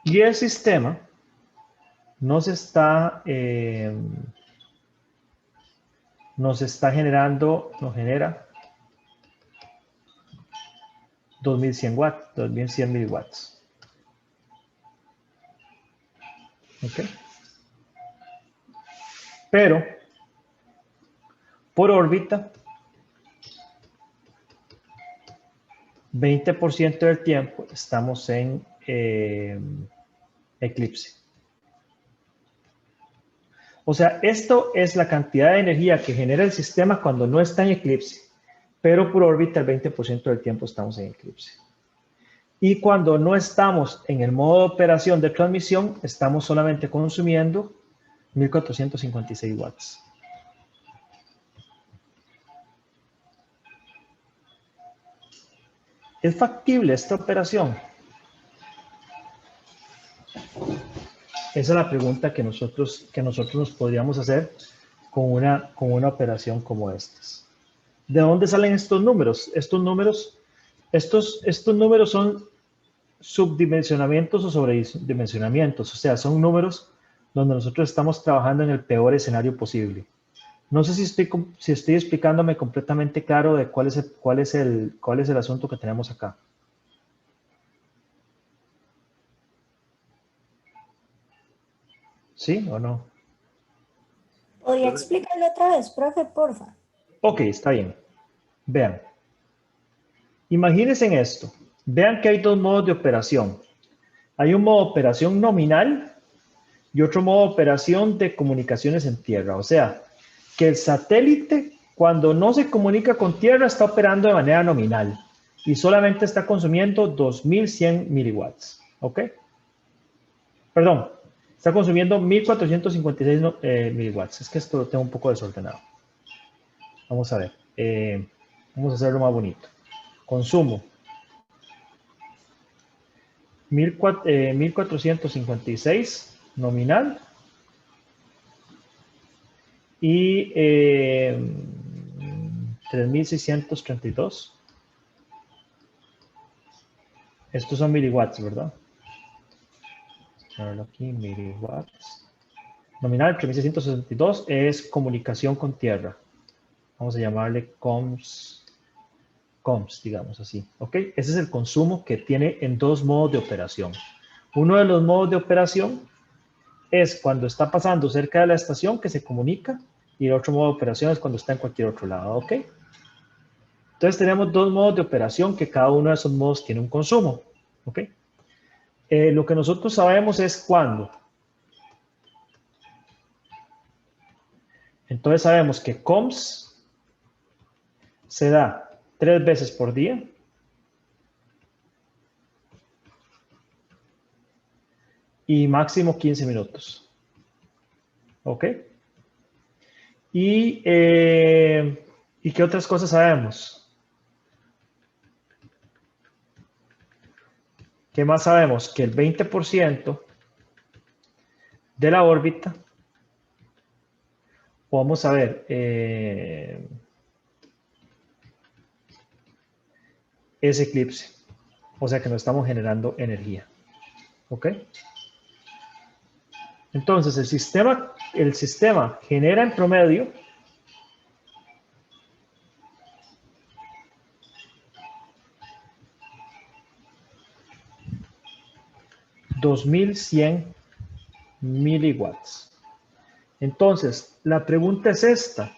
Y el sistema nos genera 2.100 watts, 2.100 miliwatts. ¿Ok? Pero, por órbita, 20% del tiempo estamos en eclipse. O sea, esto es la cantidad de energía que genera el sistema cuando no está en eclipse, pero por órbita el 20% del tiempo estamos en eclipse. Y cuando no estamos en el modo de operación de transmisión, estamos solamente consumiendo 1.456 watts. ¿Es factible esta operación? Esa es la pregunta que nosotros nos podríamos hacer con una operación como estas. ¿De dónde salen estos números? Estos números son subdimensionamientos o sobredimensionamientos, o sea, son números donde nosotros estamos trabajando en el peor escenario posible. No sé si estoy explicándome completamente claro de cuál es el asunto que tenemos acá. ¿Sí o no? ¿Podría explicarlo otra vez, profe, porfa? Ok, está bien. Vean. Imagínense en esto. Vean que hay dos modos de operación. Hay un modo de operación nominal y otro modo de operación de comunicaciones en tierra. O sea, que el satélite, cuando no se comunica con tierra, está operando de manera nominal y solamente está consumiendo 2.100 miliwatts. ¿Ok? Perdón, está consumiendo 1.456 miliwatts. Es que esto lo tengo un poco desordenado. Vamos a ver. Vamos a hacerlo más bonito. Consumo 1.456 nominal y 3.632. Estos son miliwatts, ¿verdad? Vamos a verlo aquí, miliwatts. Nominal 3.662 es comunicación con tierra. Vamos a llamarle comms, digamos así. ¿Ok? Ese es el consumo que tiene en dos modos de operación. Uno de los modos de operación es cuando está pasando cerca de la estación que se comunica y el otro modo de operación es cuando está en cualquier otro lado. ¿Ok? Entonces tenemos dos modos de operación que cada uno de esos modos tiene un consumo. ¿Ok? Lo que nosotros sabemos es cuándo. Entonces sabemos que COMS se da 3 veces por día. Y máximo 15 minutos. ¿Ok? ¿Y qué otras cosas sabemos? ¿Qué más sabemos? Que el 20% de la órbita, vamos a ver, es eclipse. O sea que no estamos generando energía. ¿Ok? Entonces, el sistema genera en promedio 2100 miliwatts. Entonces, la pregunta es esta.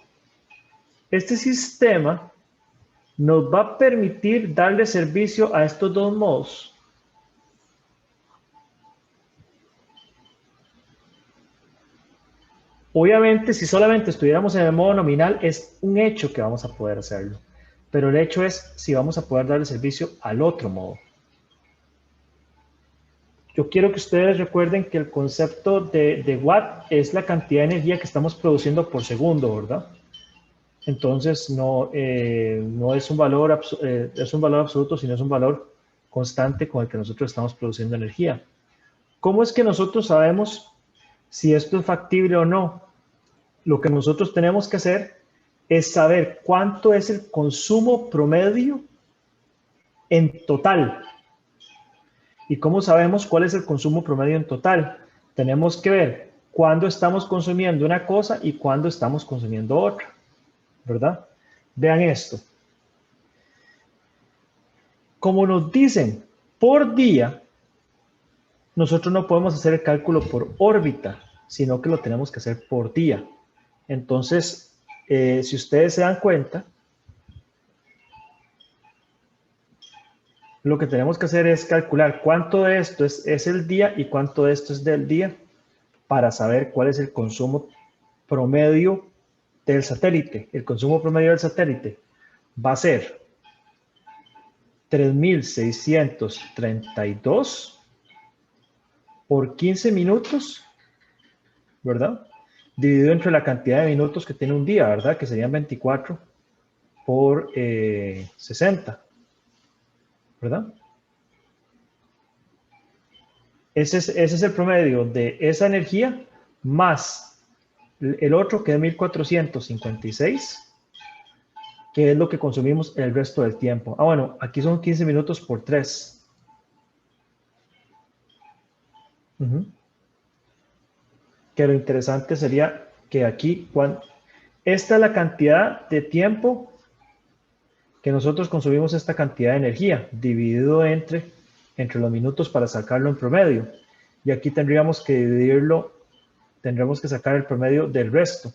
Este sistema nos va a permitir darle servicio a estos dos modos. Obviamente, si solamente estuviéramos en el modo nominal, es un hecho que vamos a poder hacerlo. Pero el hecho es si vamos a poder darle servicio al otro modo. Yo quiero que ustedes recuerden que el concepto de watt es la cantidad de energía que estamos produciendo por segundo, ¿verdad? Entonces, no es un valor absoluto, sino es un valor constante con el que nosotros estamos produciendo energía. ¿Cómo es que nosotros sabemos si esto es factible o no? Lo que nosotros tenemos que hacer es saber cuánto es el consumo promedio en total. ¿Y cómo sabemos cuál es el consumo promedio en total? Tenemos que ver cuándo estamos consumiendo una cosa y cuándo estamos consumiendo otra, ¿verdad? Vean esto. Como nos dicen por día, nosotros no podemos hacer el cálculo por órbita, sino que lo tenemos que hacer por día. Entonces, si ustedes se dan cuenta, lo que tenemos que hacer es calcular cuánto de esto es el día y cuánto de esto es del día para saber cuál es el consumo promedio del satélite. El consumo promedio del satélite va a ser 3.632 por 15 minutos, ¿verdad? Dividido entre la cantidad de minutos que tiene un día, ¿verdad? Que serían 24 por 60. ¿Verdad? Ese es el promedio de esa energía más el otro que es 1456, que es lo que consumimos el resto del tiempo. Ah, bueno, aquí son 15 minutos por 3. Que lo interesante sería que aquí, esta es la cantidad de tiempo que nosotros consumimos esta cantidad de energía, dividido entre los minutos para sacarlo en promedio. Y aquí tendríamos que dividirlo, tendremos que sacar el promedio del resto,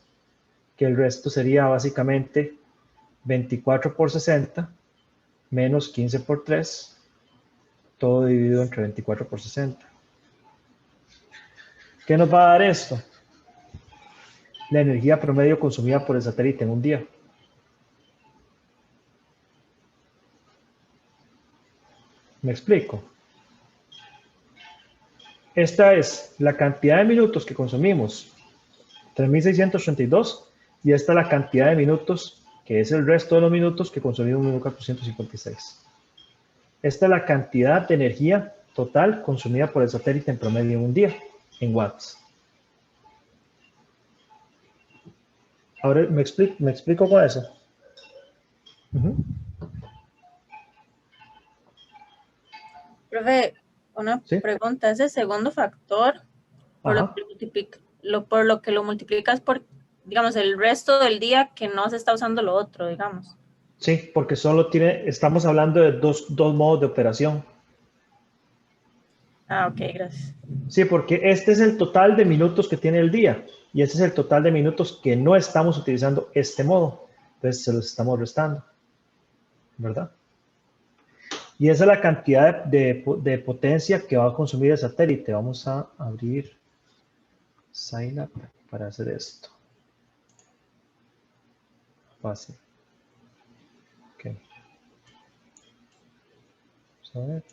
que el resto sería básicamente 24 por 60 menos 15 por 3, todo dividido entre 24 por 60. ¿Qué nos va a dar esto? La energía promedio consumida por el satélite en un día. ¿Me explico? Esta es la cantidad de minutos que consumimos, 3.632, y esta es la cantidad de minutos, que es el resto de los minutos que consumimos 1.456. Esta es la cantidad de energía total consumida por el satélite en promedio en un día, en watts. Ahora, ¿me explico con eso? Profe, una pregunta. Ese segundo factor, por lo que lo multiplicas por, digamos, el resto del día que no se está usando lo otro, digamos. Sí, porque solo estamos hablando de dos modos de operación. Ah, ok, gracias. Sí, porque este es el total de minutos que tiene el día y este es el total de minutos que no estamos utilizando este modo. Entonces se los estamos restando. ¿verdad? Y esa es la cantidad de potencia que va a consumir el satélite. Vamos a abrir Scilab para hacer esto. Fácil. Ok. Vamos a ver.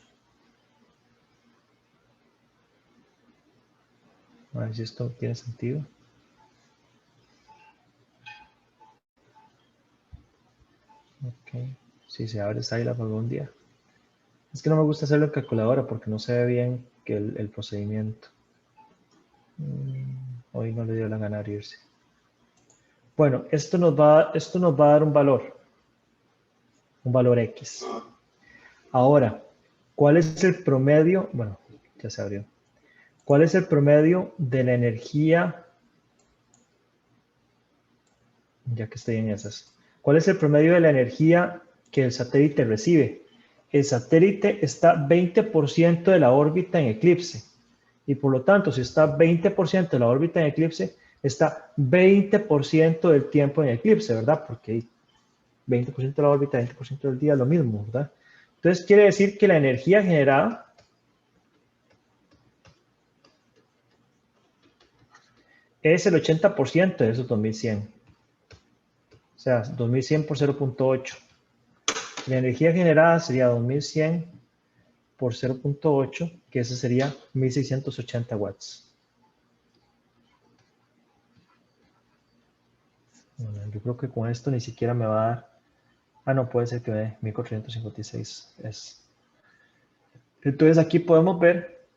A ver si esto tiene sentido. Ok. Si se abre Scilab algún día. Es que no me gusta hacerlo en calculadora porque no se ve bien que el procedimiento. Hoy no le dio la gana abrirse. Bueno, esto nos va a dar un valor X. Ahora, ¿cuál es el promedio? Bueno, ya se abrió. ¿Cuál es el promedio de la energía? Ya que estoy en esas. ¿Cuál es el promedio de la energía que el satélite recibe? El satélite está 20% de la órbita en eclipse. Y por lo tanto, si está 20% de la órbita en eclipse, está 20% del tiempo en eclipse, ¿verdad? Porque 20% de la órbita, 20% del día es lo mismo, ¿verdad? Entonces quiere decir que la energía generada es el 80% de esos 2100. O sea, 2100 por 0.8. La energía generada sería 2100 por 0.8, que ese sería 1680 watts. Bueno, yo creo que con esto ni siquiera me va a dar. Ah, no, puede ser que me dé 1456. Entonces aquí podemos ver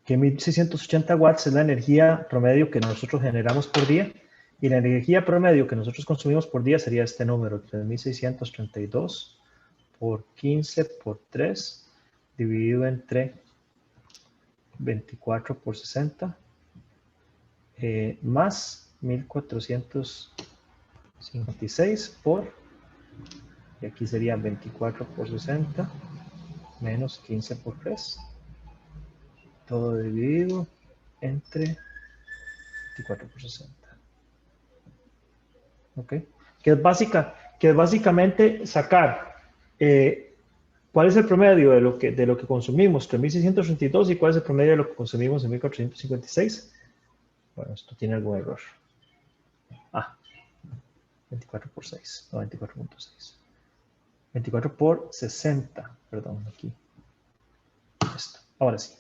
que 1680 watts es la energía promedio que nosotros generamos por día. Y la energía promedio que nosotros consumimos por día sería este número, 3632 por 15 por 3, dividido entre 24 por 60, más 1456 por, y aquí sería 24 por 60, menos 15 por 3, todo dividido entre 24 por 60. ¿Ok? Que es básicamente sacar cuál es el promedio de lo que consumimos, 3632, y cuál es el promedio de lo que consumimos en 1456. Bueno, esto tiene algún error. 24 por 6, no, 24.6. 24 por 60, perdón, aquí. Esto, ahora sí.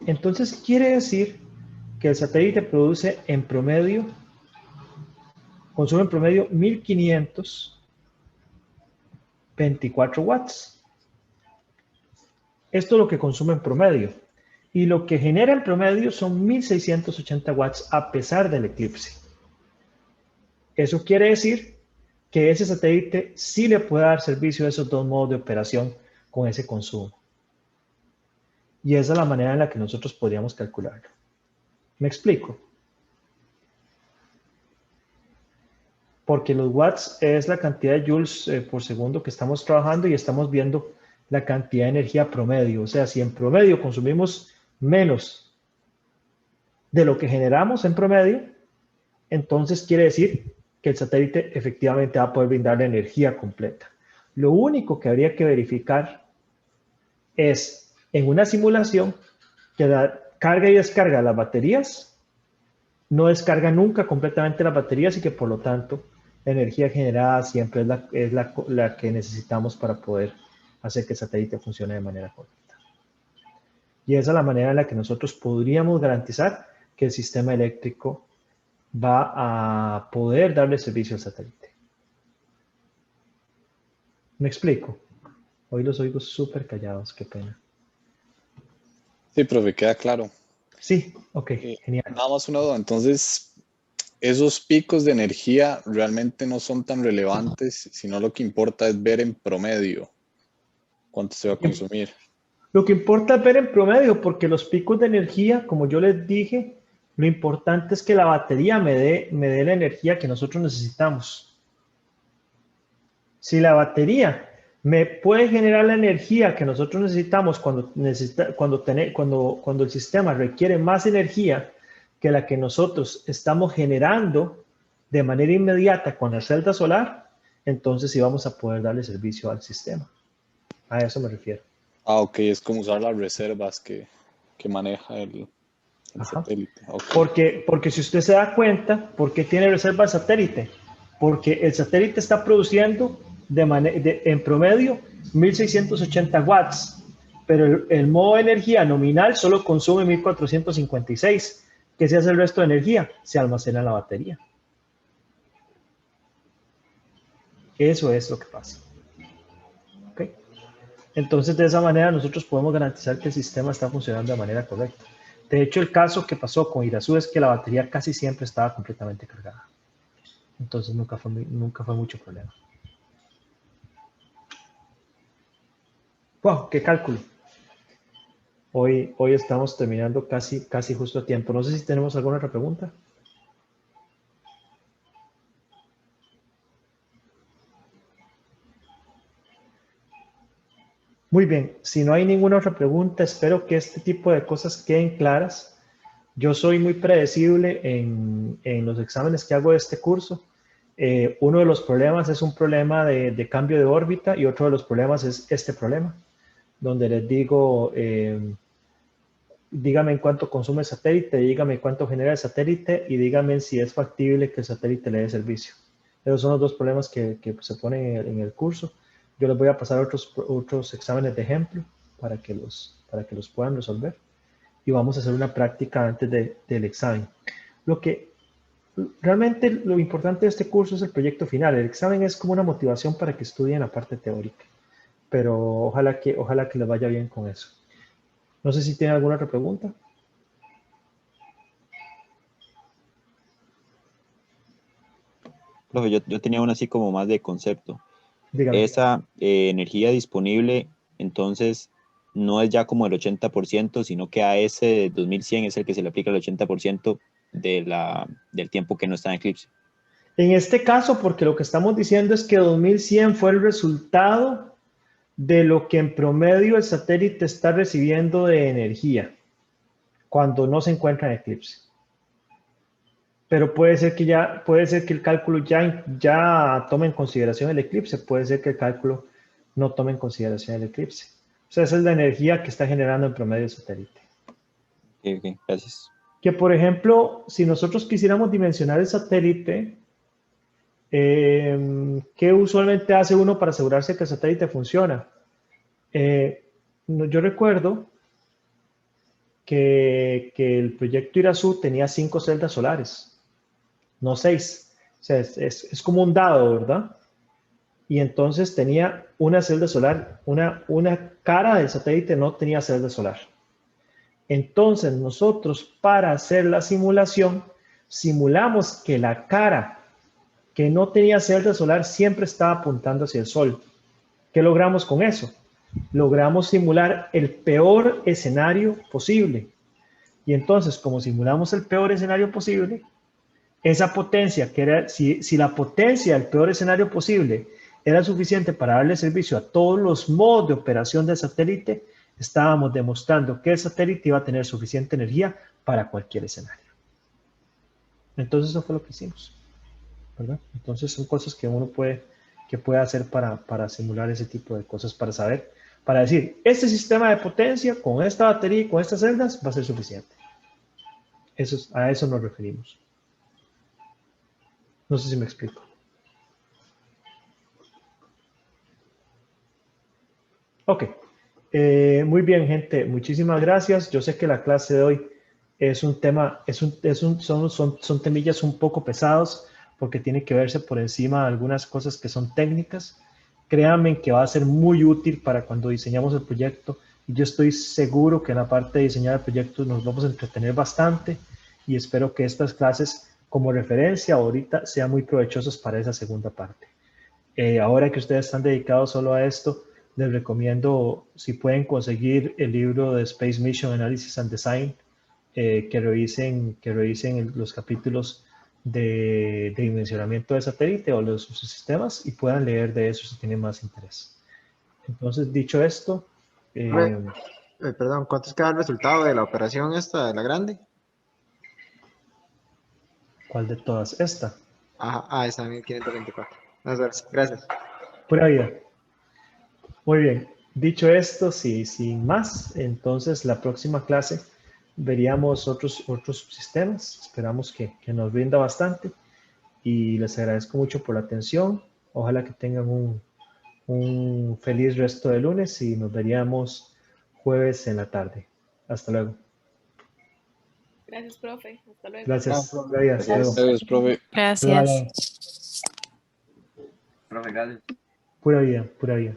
Entonces quiere decir que el satélite produce en promedio, consume en promedio 1524 watts. Esto es lo que consume en promedio. Y lo que genera en promedio son 1680 watts a pesar del eclipse. Eso quiere decir que ese satélite sí le puede dar servicio a esos dos modos de operación con ese consumo. Y esa es la manera en la que nosotros podríamos calcularlo. ¿Me explico? Porque los watts es la cantidad de joules por segundo que estamos trabajando y estamos viendo la cantidad de energía promedio. O sea, si en promedio consumimos menos de lo que generamos en promedio, entonces quiere decir que el satélite efectivamente va a poder brindar la energía completa. Lo único que habría que verificar es en una simulación que la carga y descarga de las baterías no descarga nunca completamente las baterías y que por lo tanto la energía generada siempre es la que necesitamos para poder hacer que el satélite funcione de manera correcta. Y esa es la manera en la que nosotros podríamos garantizar que el sistema eléctrico va a poder darle servicio al satélite. ¿Me explico? Hoy los oigo súper callados, qué pena. Sí, profe, queda claro. Sí, ok, genial. Nada más una duda, entonces, esos picos de energía realmente no son tan relevantes, sino lo que importa es ver en promedio cuánto se va a consumir. Lo que importa es ver en promedio, porque los picos de energía, como yo les dije, lo importante es que la batería me dé la energía que nosotros necesitamos. Si la batería me puede generar la energía que nosotros necesitamos cuando el sistema requiere más energía que la que nosotros estamos generando de manera inmediata con la celda solar, entonces sí vamos a poder darle servicio al sistema. A eso me refiero. Ah, ok, es como usar las reservas que maneja el Ajá. satélite. Ok. Porque si usted se da cuenta, ¿por qué tiene reserva el satélite? Porque el satélite está produciendo en promedio 1680 watts, pero el modo de energía nominal solo consume 1456. ¿Qué se hace el resto de energía? Se almacena en la batería. Eso es lo que pasa. ¿Okay? Entonces, de esa manera nosotros podemos garantizar que el sistema está funcionando de manera correcta. De hecho, el caso que pasó con Irazu es que la batería casi siempre estaba completamente cargada. Entonces nunca fue mucho problema. ¡Wow! ¡Qué cálculo! Hoy estamos terminando casi justo a tiempo. No sé si tenemos alguna otra pregunta. Muy bien, si no hay ninguna otra pregunta, espero que este tipo de cosas queden claras. Yo soy muy predecible en los exámenes que hago de este curso. Uno de los problemas es un problema de cambio de órbita y otro de los problemas es este problema, donde les digo, dígame en cuánto consume el satélite, dígame cuánto genera el satélite y dígame si es factible que el satélite le dé servicio. Esos son los dos problemas que se ponen en el curso. Yo les voy a pasar otros exámenes de ejemplo para que los puedan resolver. Y vamos a hacer una práctica antes del examen. Realmente lo importante de este curso es el proyecto final. El examen es como una motivación para que estudien la parte teórica. Pero ojalá que les vaya bien con eso. No sé si tienen alguna otra pregunta. Profe, yo tenía una así como más de concepto. Dígame. Esa energía disponible, entonces, no es ya como el 80%, sino que a ese 2100 es el que se le aplica el 80% del tiempo que no está en eclipse. En este caso, porque lo que estamos diciendo es que 2100 fue el resultado de lo que en promedio el satélite está recibiendo de energía cuando no se encuentra en eclipse. Pero puede ser que el cálculo ya tome en consideración el eclipse, puede ser que el cálculo no tome en consideración el eclipse. O sea, esa es la energía que está generando en promedio el satélite. Ok, gracias. Que por ejemplo, si nosotros quisiéramos dimensionar el satélite, ¿qué usualmente hace uno para asegurarse que el satélite funciona? Yo recuerdo que el proyecto Irazu tenía 5 celdas solares, no 6. O sea, es como un dado, ¿verdad? Y entonces tenía una celda solar, una cara del satélite no tenía celda solar. Entonces nosotros para hacer la simulación, simulamos que la cara que no tenía celda solar siempre estaba apuntando hacia el sol. ¿Qué logramos con eso? Logramos simular el peor escenario posible. Y entonces, como simulamos el peor escenario posible, esa potencia, que era, si la potencia del peor escenario posible era suficiente para darle servicio a todos los modos de operación del satélite, estábamos demostrando que el satélite iba a tener suficiente energía para cualquier escenario. Entonces, eso fue lo que hicimos, ¿verdad? Entonces, son cosas que uno puede hacer para simular ese tipo de cosas, para saber, para decir, este sistema de potencia con esta batería y con estas celdas va a ser suficiente. A eso nos referimos. No sé si me explico. Ok. Muy bien, gente. Muchísimas gracias. Yo sé que la clase de hoy es un tema, son temillas un poco pesados porque tiene que verse por encima de algunas cosas que son técnicas. Créanme que va a ser muy útil para cuando diseñamos el proyecto. Y yo estoy seguro que en la parte de diseñar el proyecto nos vamos a entretener bastante y espero que estas clases como referencia ahorita sean muy provechosas para esa segunda parte. Ahora que ustedes están dedicados solo a esto, les recomiendo, si pueden conseguir el libro de Space Mission Analysis and Design, que revisen los capítulos de dimensionamiento de satélite o los subsistemas y puedan leer de eso si tienen más interés. Entonces, dicho esto... perdón, ¿cuánto queda el resultado de la operación esta, de la grande? ¿Cuál de todas? Esta. Ajá, esa 1524. Gracias. Pura vida. Muy bien. Dicho esto, sin más, entonces la próxima clase veríamos otros subsistemas. Esperamos que nos brinda bastante y les agradezco mucho por la atención. Ojalá que tengan un feliz resto de lunes y nos veríamos jueves en la tarde. Hasta luego. Gracias, profe. Hasta luego. Gracias. Pura vida. Hasta luego. Ustedes, profe. Gracias. Pura vida, pura vida.